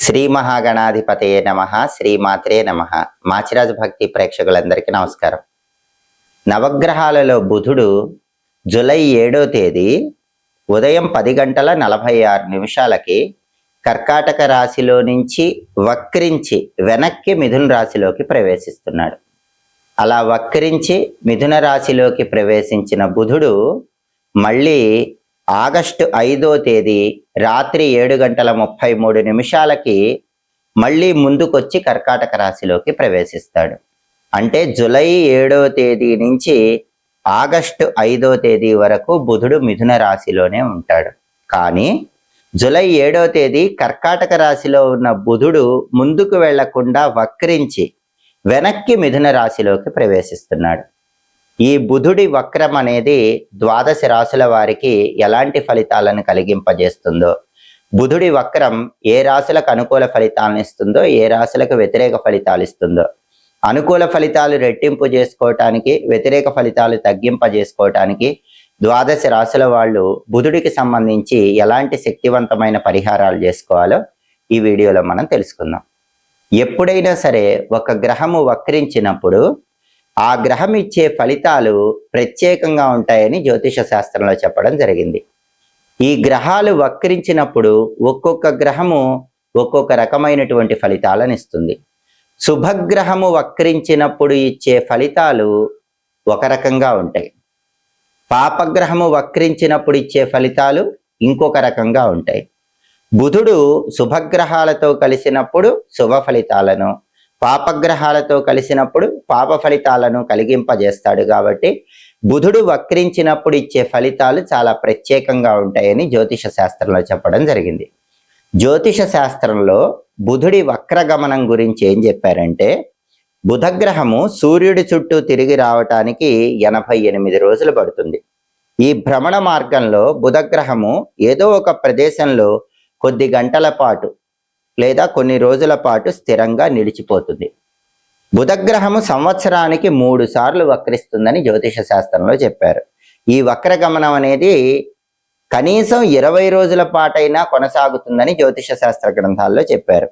శ్రీ మహాగణాధిపతయే నమః. శ్రీమాత్రే నమః. మాచిరాజు భక్తి ప్రేక్షకులందరికీ నమస్కారం. నవగ్రహాలలో బుధుడు జూలై 7వ తేదీ ఉదయం 10:46 కర్కాటక రాశిలో నుంచి వక్రించి వెనక్కి మిథున రాశిలోకి ప్రవేశిస్తున్నాడు. అలా వక్రించి మిథున రాశిలోకి ప్రవేశించిన బుధుడు మళ్ళీ ఆగస్టు 5వ తేదీ రాత్రి 7:33 మళ్ళీ ముందుకొచ్చి కర్కాటక రాశిలోకి ప్రవేశిస్తాడు. అంటే జూలై 7వ తేదీ నుంచి ఆగస్టు 5వ తేదీ వరకు బుధుడు మిథున రాశిలోనే ఉంటాడు. కానీ జూలై 7వ తేదీ కర్కాటక రాశిలో ఉన్న బుధుడు ముందుకు వెళ్లకుండా వక్రించి వెనక్కి మిథున రాశిలోకి ప్రవేశిస్తున్నాడు. ఈ బుధుడి వక్రం అనేది 12 రాశుల వారికి ఎలాంటి ఫలితాలను కలిగింపజేస్తుందో, బుధుడి వక్రం ఏ రాశులకు అనుకూల ఫలితాలను ఇస్తుందో, ఏ రాశులకు వ్యతిరేక ఫలితాలు ఇస్తుందో, అనుకూల ఫలితాలు రెట్టింపు చేసుకోవటానికి, వ్యతిరేక ఫలితాలు తగ్గింపజేసుకోవటానికి 12 రాశుల వాళ్ళు బుధుడికి సంబంధించి ఎలాంటి శక్తివంతమైన పరిహారాలు చేసుకోవాలో ఈ వీడియోలో మనం తెలుసుకుందాం. ఎప్పుడైనా సరే ఒక గ్రహము వక్రించినప్పుడు ఆ గ్రహం ఇచ్చే ఫలితాలు ప్రత్యేకంగా ఉంటాయని జ్యోతిష శాస్త్రంలో చెప్పడం జరిగింది. ఈ గ్రహాలు వక్రించినప్పుడు ఒక్కొక్క గ్రహము ఒక్కొక్క రకమైనటువంటి ఫలితాలను ఇస్తుంది. శుభగ్రహము వక్రించినప్పుడు ఇచ్చే ఫలితాలు ఒక రకంగా ఉంటాయి. పాపగ్రహము వక్రించినప్పుడు ఇచ్చే ఫలితాలు ఇంకొక రకంగా ఉంటాయి. బుధుడు శుభగ్రహాలతో కలిసినప్పుడు శుభ ఫలితాలను, పాపగ్రహాలతో కలిసినప్పుడు పాప ఫలితాలను కలిగింపజేస్తాడు. కాబట్టి బుధుడు వక్రించినప్పుడు ఇచ్చే ఫలితాలు చాలా ప్రత్యేకంగా ఉంటాయని జ్యోతిష శాస్త్రంలో చెప్పడం జరిగింది. జ్యోతిష శాస్త్రంలో బుధుడి వక్రగమనం గురించి ఏం చెప్పారంటే, బుధగ్రహము సూర్యుడి చుట్టూ తిరిగి రావటానికి 88 రోజులు పడుతుంది. ఈ భ్రమణ మార్గంలో బుధగ్రహము ఏదో ఒక ప్రదేశంలో కొద్ది గంటల పాటు లేదా కొన్ని రోజుల పాటు స్థిరంగా నిలిచిపోతుంది. బుధగ్రహము సంవత్సరానికి 3 సార్లు వక్రిస్తుందని జ్యోతిష శాస్త్రంలో చెప్పారు. ఈ వక్రగమనం అనేది కనీసం 20 రోజుల పాటైనా కొనసాగుతుందని జ్యోతిష శాస్త్ర గ్రంథాల్లో చెప్పారు.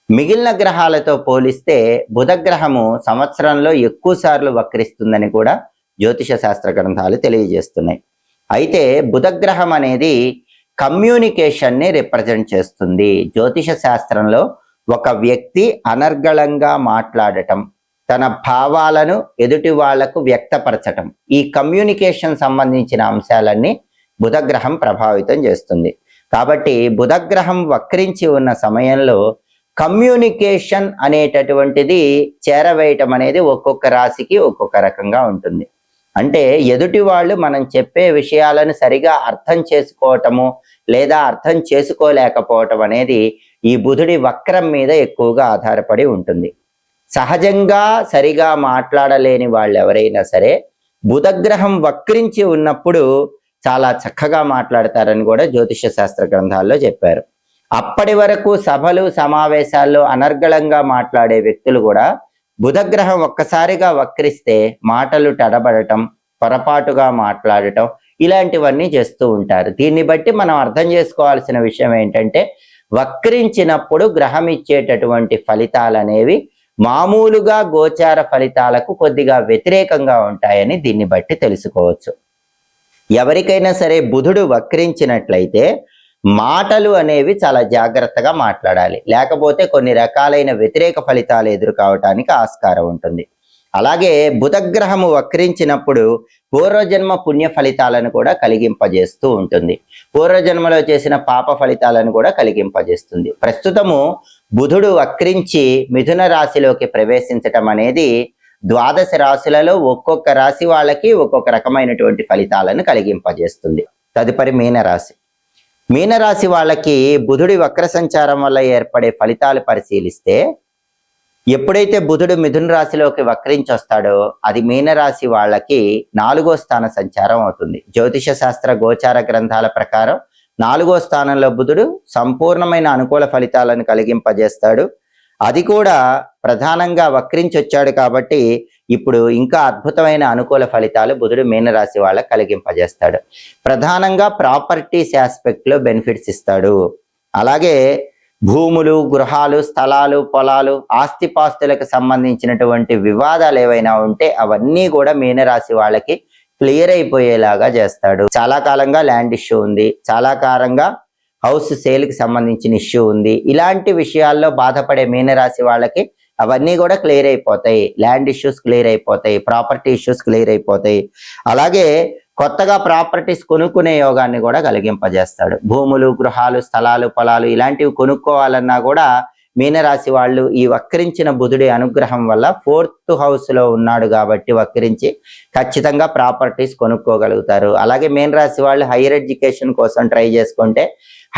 మిగిలిన గ్రహాలతో పోలిస్తే బుధగ్రహము సంవత్సరంలో ఎక్కువ సార్లు వక్రిస్తుందని కూడా జ్యోతిష శాస్త్ర గ్రంథాలు తెలియజేస్తున్నాయి. అయితే బుధగ్రహం అనేది కమ్యూనికేషన్ని రిప్రజెంట్ చేస్తుంది. జ్యోతిష శాస్త్రంలో ఒక వ్యక్తి అనర్గళంగా మాట్లాడటం, తన భావాలను ఎదుటి వాళ్లకు వ్యక్తపరచటం, ఈ కమ్యూనికేషన్ సంబంధించిన అంశాలన్నీ బుధగ్రహం ప్రభావితం చేస్తుంది. కాబట్టి బుధగ్రహం వక్రించి ఉన్న సమయంలో కమ్యూనికేషన్ అనేటటువంటిది చేరవేయటం అనేది ఒక్కొక్క రాశికి ఒక్కొక్క రకంగా ఉంటుంది. అంటే ఎదుటి వాళ్ళు మనం చెప్పే విషయాలను సరిగా అర్థం చేసుకోవటము లేదా అర్థం చేసుకోలేకపోవటం అనేది ఈ బుధుడి వక్రం మీద ఎక్కువగా ఆధారపడి ఉంటుంది. సహజంగా సరిగా మాట్లాడలేని వాళ్ళు ఎవరైనా సరే బుధగ్రహం వక్రించి ఉన్నప్పుడు చాలా చక్కగా మాట్లాడతారని కూడా జ్యోతిష శాస్త్ర గ్రంథాల్లో చెప్పారు. అప్పటి వరకు సభలు సమావేశాల్లో అనర్గళంగా మాట్లాడే వ్యక్తులు కూడా బుధగ్రహం ఒక్కసారిగా వక్రిస్తే మాటలు తడబడటం, పొరపాటుగా మాట్లాడటం ఇలాంటివన్నీ చేస్తూ ఉంటారు. దీన్ని బట్టి మనం అర్థం చేసుకోవాల్సిన విషయం ఏంటంటే, వక్రించినప్పుడు గ్రహం ఇచ్చేటటువంటి ఫలితాలు అనేవి మామూలుగా గోచార ఫలితాలకు కొద్దిగా వ్యతిరేకంగా ఉంటాయని దీన్ని బట్టి తెలుసుకోవచ్చు. ఎవరికైనా సరే బుధుడు వక్రించినట్లయితే మాటలు అనేవి చాలా జాగ్రత్తగా మాట్లాడాలి, లేకపోతే కొన్ని రకాలైన వ్యతిరేక ఫలితాలు ఎదుర్కోవటానికి ఆస్కారం ఉంటుంది. అలాగే బుధగ్రహము వక్రించినప్పుడు పూర్వజన్మ పుణ్య ఫలితాలను కూడా కలిగింపజేస్తూ ఉంటుంది. పూర్వజన్మలో చేసిన పాప ఫలితాలను కూడా కలిగింపజేస్తుంది. ప్రస్తుతము బుధుడు వక్రించి మిథున రాశిలోకి ప్రవేశించటం అనేది 12 రాశులలో ఒక్కొక్క రాశి వాళ్ళకి ఒక్కొక్క రకమైనటువంటి ఫలితాలను కలిగింపజేస్తుంది. తదుపరి మీనరాశి. మీనరాశి వాళ్ళకి బుధుడి వక్ర సంచారం వల్ల ఏర్పడే ఫలితాలు పరిశీలిస్తే, ఎప్పుడైతే బుధుడు మిథున రాశిలోకి వక్రించి వస్తాడో అది మీనరాశి వాళ్ళకి 4వ స్థాన సంచారం అవుతుంది. జ్యోతిష శాస్త్ర గోచార గ్రంథాల ప్రకారం 4వ స్థానంలో బుధుడు సంపూర్ణమైన అనుకూల ఫలితాలను కలిగింపజేస్తాడు. అది కూడా ప్రధానంగా వక్రించి వచ్చాడు కాబట్టి ఇప్పుడు ఇంకా అద్భుతమైన అనుకూల ఫలితాలు బుధుడు మీనరాశి వాళ్ళకి కలిగింపజేస్తాడు. ప్రధానంగా ప్రాపర్టీస్ ఆస్పెక్ట్ లో బెనిఫిట్స్ ఇస్తాడు. అలాగే భూములు, గృహాలు, స్థలాలు, పొలాలు, ఆస్తిపాస్తులకు సంబంధించినటువంటి వివాదాలు ఏవైనా ఉంటే అవన్నీ కూడా మీనరాశి వాళ్ళకి క్లియర్ అయిపోయేలాగా చేస్తాడు. చాలా కాలంగా ల్యాండ్ ఇష్యూ ఉంది, చాలా కాలంగా హౌస్ సేల్ కి సంబంధించిన ఇష్యూ ఉంది. ఇలాంటి విషయాల్లో బాధపడే మీనరాశి వాళ్ళకి అవన్నీ కూడా క్లియర్ అయిపోతాయి. ల్యాండ్ ఇష్యూస్ క్లియర్ అయిపోతాయి, ప్రాపర్టీ ఇష్యూస్ క్లియర్ అయిపోతాయి. అలాగే కొత్తగా ప్రాపర్టీస్ కొనుక్కునే యోగాన్ని కూడా కలిగింపజేస్తాడు. భూములు, గృహాలు, స్థలాలు, పొలాలు ఇలాంటివి కొనుక్కోవాలన్నా కూడా మీనరాశి వాళ్ళు ఈ వక్రించిన బుధుడి అనుగ్రహం వల్ల 4th హౌస్ లో ఉన్నాడు కాబట్టి వక్రించి ఖచ్చితంగా ప్రాపర్టీస్ కొనుక్కోగలుగుతారు. అలాగే మీనరాశి వాళ్ళు హైయర్ ఎడ్యుకేషన్ కోసం ట్రై చేసుకుంటే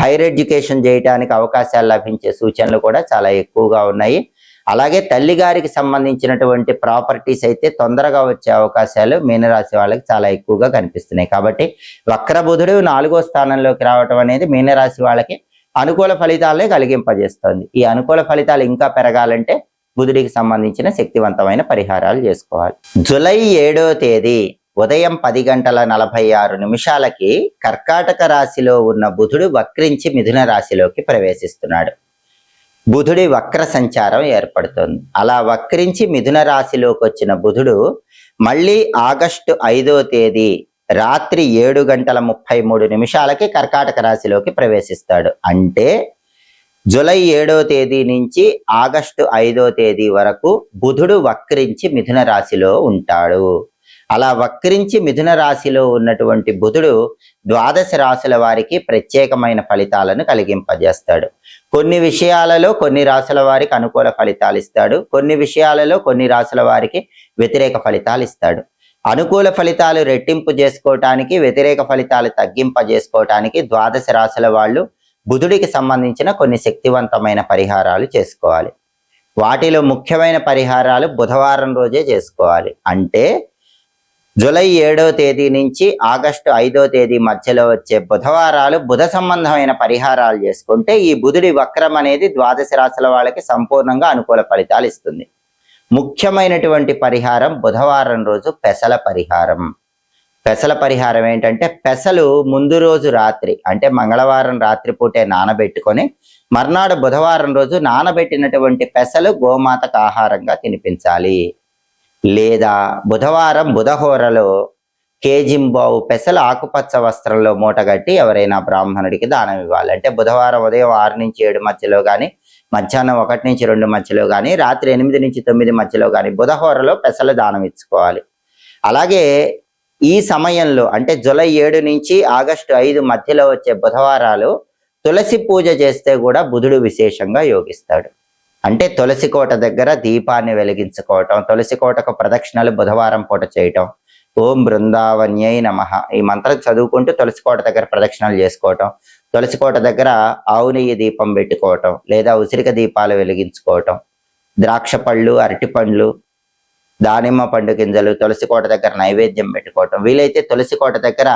హైయర్ ఎడ్యుకేషన్ చేయడానికి అవకాశాలు లభించే సూచనలు కూడా చాలా ఎక్కువగా ఉన్నాయి. అలాగే తల్లిగారికి సంబంధించినటువంటి ప్రాపర్టీస్ అయితే తొందరగా వచ్చే అవకాశాలు మీనరాశి వాళ్ళకి చాలా ఎక్కువగా కనిపిస్తున్నాయి. కాబట్టి వక్ర బుధుడు 4వ స్థానంలోకి రావటం అనేది మీనరాశి వాళ్ళకి అనుకూల ఫలితాలనే కలిగింపజేస్తుంది. ఈ అనుకూల ఫలితాలు ఇంకా పెరగాలంటే బుధుడికి సంబంధించిన శక్తివంతమైన పరిహారాలు చేసుకోవాలి. జూలై 7వ తేదీ ఉదయం 10:46 కర్కాటక రాశిలో ఉన్న బుధుడు వక్రించి మిథున రాశిలోకి ప్రవేశిస్తున్నాడు. బుధుడి వక్ర సంచారం ఏర్పడుతుంది. అలా వక్రించి మిథున రాశిలోకి వచ్చిన బుధుడు మళ్ళీ ఆగస్టు 5వ తేదీ రాత్రి 7:33 కర్కాటక రాశిలోకి ప్రవేశిస్తాడు. అంటే జూలై 7వ తేదీ నుంచి ఆగస్టు 5వ తేదీ వరకు బుధుడు వక్రించి మిథున రాశిలో ఉంటాడు. అలా వక్రించి మిథున రాశిలో ఉన్నటువంటి బుధుడు ద్వాదశ రాశుల వారికి ప్రత్యేకమైన ఫలితాలను కలిగింపజేస్తాడు. కొన్ని విషయాలలో కొన్ని రాశుల వారికి అనుకూల ఫలితాలు ఇస్తాడు, కొన్ని విషయాలలో కొన్ని రాశుల వారికి వ్యతిరేక ఫలితాలు ఇస్తాడు. అనుకూల ఫలితాలు రెట్టింపు చేసుకోవటానికి, వ్యతిరేక ఫలితాలు తగ్గింపజేసుకోవటానికి ద్వాదశ రాశుల వాళ్ళు బుధుడికి సంబంధించిన కొన్ని శక్తివంతమైన పరిహారాలు చేసుకోవాలి. వాటిలో ముఖ్యమైన పరిహారాలు బుధవారం రోజే చేసుకోవాలి. అంటే జూలై 7వ తేదీ నుంచి ఆగస్టు 5వ తేదీ మధ్యలో వచ్చే బుధవారాలు బుధ సంబంధమైన పరిహారాలు చేసుకుంటే ఈ బుధుడి వక్రం అనేది ద్వాదశ రాశుల వాళ్ళకి సంపూర్ణంగా అనుకూల ఫలితాలు ఇస్తుంది. ముఖ్యమైనటువంటి పరిహారం బుధవారం రోజు పెసల పరిహారం. పెసల పరిహారం ఏంటంటే పెసలు ముందు రోజు రాత్రి అంటే మంగళవారం రాత్రిపూటే నానబెట్టుకొని మర్నాడు బుధవారం రోజు నానబెట్టినటువంటి పెసలు గోమాతకు ఆహారంగా తినిపించాలి. లేదా బుధవారం బుధహోరలో కేజింబావు పెసలు ఆకుపచ్చ వస్త్రంలో మూటగట్టి ఎవరైనా బ్రాహ్మణుడికి దానం ఇవ్వాలి. అంటే బుధవారం ఉదయం 6 నుంచి 7 మధ్యలో కానీ, మధ్యాహ్నం 1 నుంచి 2 మధ్యలో కానీ, రాత్రి 8 నుంచి 9 మధ్యలో కానీ బుధహోరలో పెసలు దానం ఇచ్చుకోవాలి. అలాగే ఈ సమయంలో అంటే జూలై 7 నుంచి ఆగస్టు 5 మధ్యలో వచ్చే బుధవారాలు తులసి పూజ చేస్తే కూడా బుధుడు విశేషంగా యోగిస్తాడు. అంటే తులసి కోట దగ్గర దీపాన్ని వెలిగించుకోవటం, తులసి కోటకు ప్రదక్షిణలు బుధవారం పూట చేయటం, ఓం బృందావన్యై నమః ఈ మంత్రం చదువుకుంటూ తులసి కోట దగ్గర ప్రదక్షిణలు చేసుకోవటం, తులసి కోట దగ్గర ఆవు నెయ్యి దీపం పెట్టుకోవటం, లేదా ఉసిరిక దీపాలు వెలిగించుకోవటం, ద్రాక్ష పళ్ళు, అరటి పండ్లు, దానిమ్మ పండు గింజలు తులసి కోట దగ్గర నైవేద్యం పెట్టుకోవటం. వీలైతే తులసి కోట దగ్గర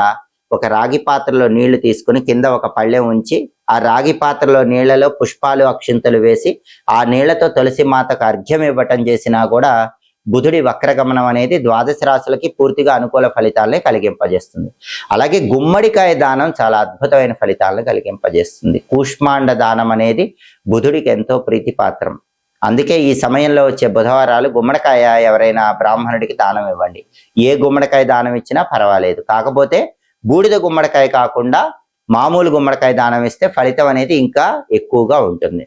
ఒక రాగి పాత్రలో నీళ్లు తీసుకుని కింద ఒక పళ్ళెం ఉంచి ఆ రాగి పాత్రలో నీళ్లలో పుష్పాలు, అక్షింతలు వేసి ఆ నీళ్లతో తులసి మాతకు అర్ఘ్యం ఇవ్వటం చేసినా కూడా బుధుడి వక్రగమనం అనేది ద్వాదశ రాశులకి పూర్తిగా అనుకూల ఫలితాలనే కలిగింపజేస్తుంది. అలాగే గుమ్మడికాయ దానం చాలా అద్భుతమైన ఫలితాలను కలిగింపజేస్తుంది. కూష్మాండ దానం అనేది బుధుడికి ఎంతో ప్రీతిపాత్రం. అందుకే ఈ సమయంలో వచ్చే బుధవారాలు గుమ్మడికాయ ఎవరైనా బ్రాహ్మణుడికి దానం ఇవ్వండి. ఏ గుమ్మడికాయ దానం ఇచ్చినా పర్వాలేదు, కాకపోతే బూడిద గుమ్మడికాయ కాకుండా మామూలు గుమ్మడికాయ దానం ఇస్తే ఫలితం అనేది ఇంకా ఎక్కువగా ఉంటుంది.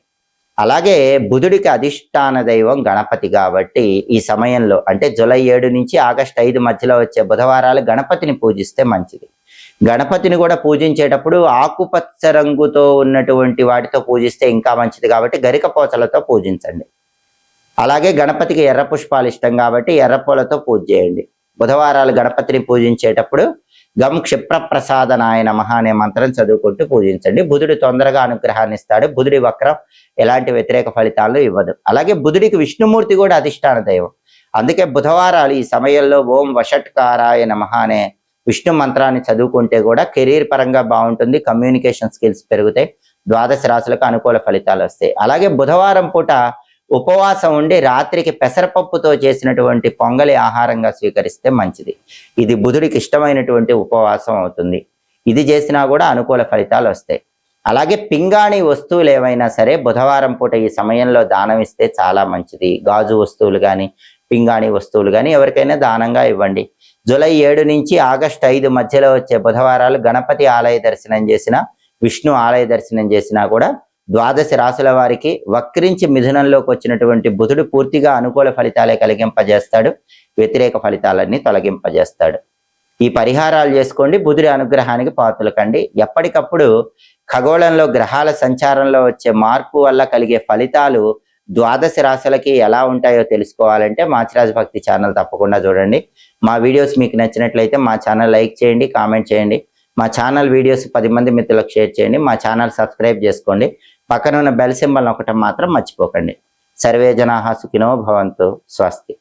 అలాగే బుధుడికి అధిష్టాన దైవం గణపతి కాబట్టి ఈ సమయంలో అంటే జూలై 7 నుంచి ఆగస్టు 5 మధ్యలో వచ్చే బుధవారాలు గణపతిని పూజిస్తే మంచిది. గణపతిని కూడా పూజించేటప్పుడు ఆకుపచ్చ రంగుతో ఉన్నటువంటి వాటితో పూజిస్తే ఇంకా మంచిది కాబట్టి గరికపోచలతో పూజించండి. అలాగే గణపతికి ఎర్ర పుష్పాలు ఇష్టం కాబట్టి ఎర్రపూలతో పూజ చేయండి. బుధవారాలు గణపతిని పూజించేటప్పుడు గం క్షిప్రప్రసాదనాయ నమః అనే మంత్రం చదువుకుంటూ పూజించండి. బుధుడు తొందరగా అనుగ్రహాన్ని ఇస్తాడు. బుధుడి వక్రం ఎలాంటి వ్యతిరేక ఫలితాలను ఇవ్వదు. అలాగే బుధుడికి విష్ణుమూర్తి కూడా అధిష్టాన దైవం. అందుకే బుధవారాలు ఈ సమయంలో ఓం వషట్కారాయ నమః అనే విష్ణు మంత్రాన్ని చదువుకుంటే కూడా కెరీర్ పరంగా బాగుంటుంది, కమ్యూనికేషన్ స్కిల్స్ పెరుగుతాయి, ద్వాదశ రాశులకు అనుకూల ఫలితాలు వస్తాయి. అలాగే బుధవారం పూట ఉపవాసం ఉండి రాత్రికి పెసరపప్పుతో చేసినటువంటి పొంగలి ఆహారంగా స్వీకరిస్తే మంచిది. ఇది బుధుడికి ఇష్టమైనటువంటి ఉపవాసం అవుతుంది. ఇది చేసినా కూడా అనుకూల ఫలితాలు వస్తాయి. అలాగే పింగాణి వస్తువులు ఏవైనా సరే బుధవారం పూట ఈ సమయంలో దానం ఇస్తే చాలా మంచిది. గాజు వస్తువులు కానీ పింగాణి వస్తువులు కానీ ఎవరికైనా దానంగా ఇవ్వండి. జూలై 7 నుంచి ఆగస్టు 5 మధ్యలో వచ్చే బుధవారాలు గణపతి ఆలయ దర్శనం చేసిన, విష్ణు ఆలయ దర్శనం చేసినా కూడా ద్వాదశ రాశుల వారికి వక్రించి మిథునంలోకి వచ్చినటువంటి బుధుడు పూర్తిగా అనుకూల ఫలితాలే కలిగింపజేస్తాడు, వ్యతిరేక ఫలితాలన్నీ తొలగింపజేస్తాడు. ఈ పరిహారాలు చేసుకోండి, బుధుడి అనుగ్రహానికి పాత్రలు కండి. ఎప్పటికప్పుడు ఖగోళంలో గ్రహాల సంచారంలో వచ్చే మార్పు వల్ల కలిగే ఫలితాలు ద్వాదశ రాశులకి ఎలా ఉంటాయో తెలుసుకోవాలంటే మాచిరాజు భక్తి ఛానల్ తప్పకుండా చూడండి. మా వీడియోస్ మీకు నచ్చినట్లయితే మా ఛానల్ లైక్ చేయండి, కామెంట్ చేయండి. మా ఛానల్ వీడియోస్ 10 మంది మిత్రులకు షేర్ చేయండి. మా ఛానల్ సబ్స్క్రైబ్ చేసుకోండి. పక్కన ఉన్న బెల్ సింబల్ నొక్కటం మాత్రం మర్చిపోకండి. సర్వే జనాః సుఖినో భవంతు. స్వస్తి.